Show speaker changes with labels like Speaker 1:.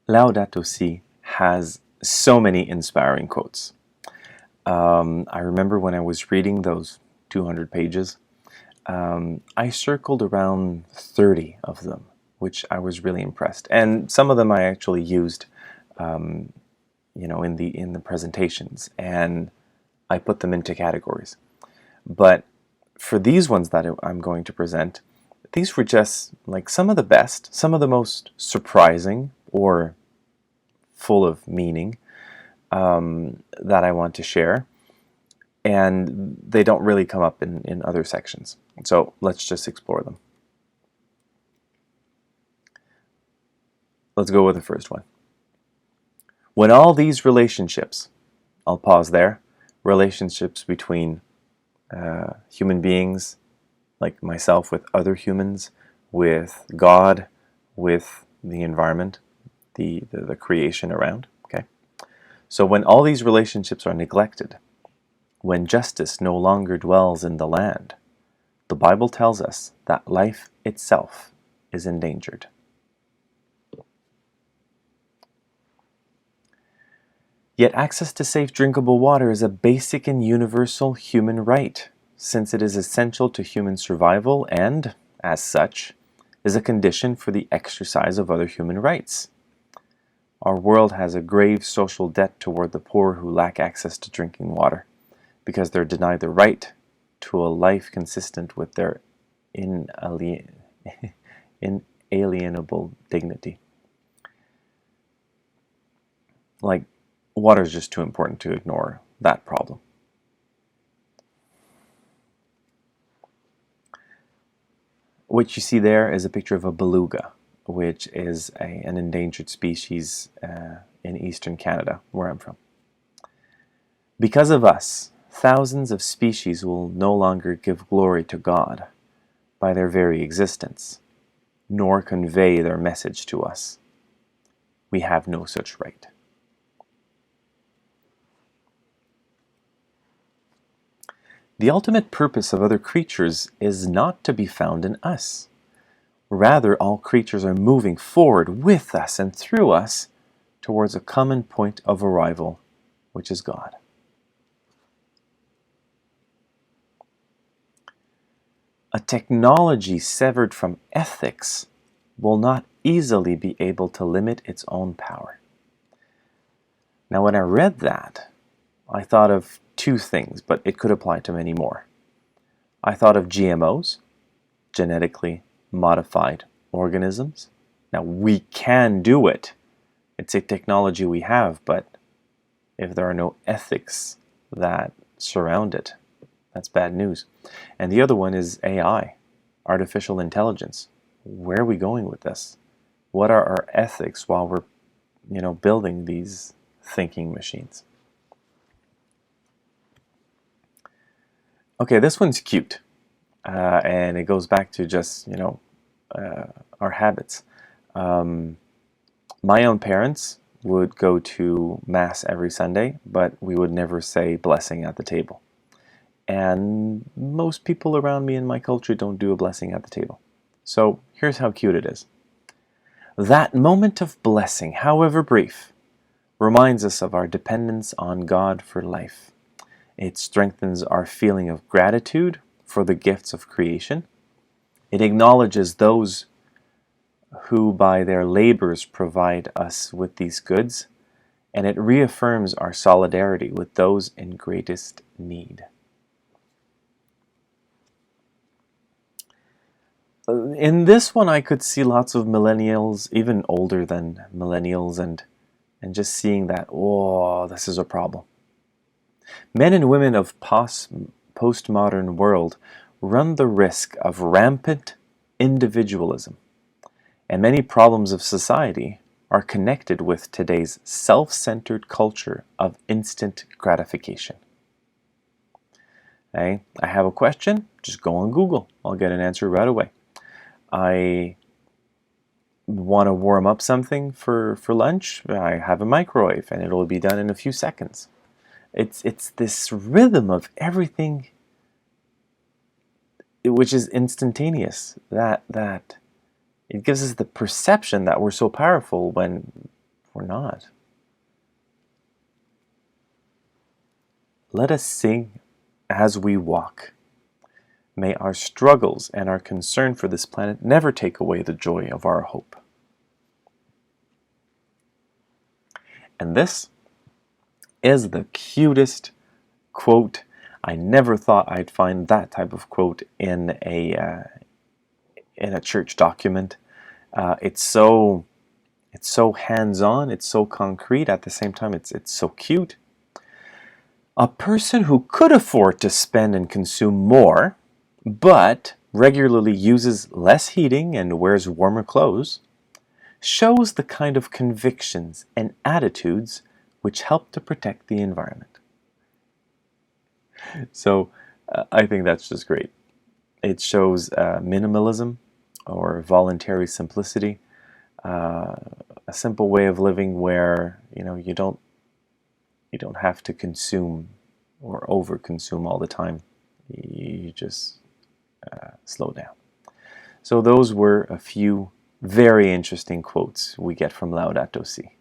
Speaker 1: Laudato Si has so many inspiring quotes. I remember when I was reading those 200 pages, I circled around 30 of them, which I was really impressed. And some of them I actually used, in the presentations, and I put them into categories. But for these ones that I'm going to present, these were just like some of the best, some of the most surprising or full of meaning that I want to share. And they don't really come up in other sections. So let's just explore them. Let's go with the first one. When all these relationships, I'll pause there, relationships between human beings, like myself, with other humans, with God, with the environment, the creation around, okay? So when all these relationships are neglected, when justice no longer dwells in the land, the Bible tells us that life itself is endangered. Yet access to safe drinkable water is a basic and universal human right, since it is essential to human survival and, as such, is a condition for the exercise of other human rights. Our world has a grave social debt toward the poor who lack access to drinking water, because they're denied the right to a life consistent with their inalienable dignity. Like, water is just too important to ignore that problem. What you see there is a picture of a beluga, which is an endangered species in eastern Canada, where I'm from. Because of us, thousands of species will no longer give glory to God by their very existence, nor convey their message to us. We have no such right. The ultimate purpose of other creatures is not to be found in us. Rather, all creatures are moving forward with us and through us towards a common point of arrival, which is God. A technology severed from ethics will not easily be able to limit its own power. Now, when I read that, I thought of two things, but it could apply to many more. I thought of GMOs, genetically modified organisms. Now, we can do it. It's a technology we have, but if there are no ethics that surround it, that's bad news. And the other one is AI, artificial intelligence. Where are we going with this? What are our ethics while we're, building these thinking machines? Okay, this one's cute, and it goes back to just, our habits. My own parents would go to Mass every Sunday, but we would never say blessing at the table. And most people around me in my culture don't do a blessing at the table. So here's how cute it is. That moment of blessing, however brief, reminds us of our dependence on God for life. It strengthens our feeling of gratitude for the gifts of creation. It acknowledges those who by their labors provide us with these goods, and it reaffirms our solidarity with those in greatest need. In this one, I could see lots of millennials, even older than millennials, and just seeing that, this is a problem. Men and women of postmodern world run the risk of rampant individualism, and many problems of society are connected with today's self-centered culture of instant gratification. Hey, I have a question, just go on Google. I'll get an answer right away. I want to warm up something for lunch. I have a microwave and it'll be done in a few seconds. It's this rhythm of everything which is instantaneous, that it gives us the perception that we're so powerful when or not. Let us sing as we walk. May our struggles and our concern for this planet never take away the joy of our hope. And this is the cutest quote. I never thought I'd find that type of quote in a church document. It's so hands-on, it's so concrete, at the same time it's so cute. A person who could afford to spend and consume more, but regularly uses less heating and wears warmer clothes, shows the kind of convictions and attitudes which help to protect the environment. So I think that's just great. It shows minimalism or voluntary simplicity, a simple way of living where you don't have to consume or over-consume all the time. You just slow down. So those were a few very interesting quotes we get from Laudato Si.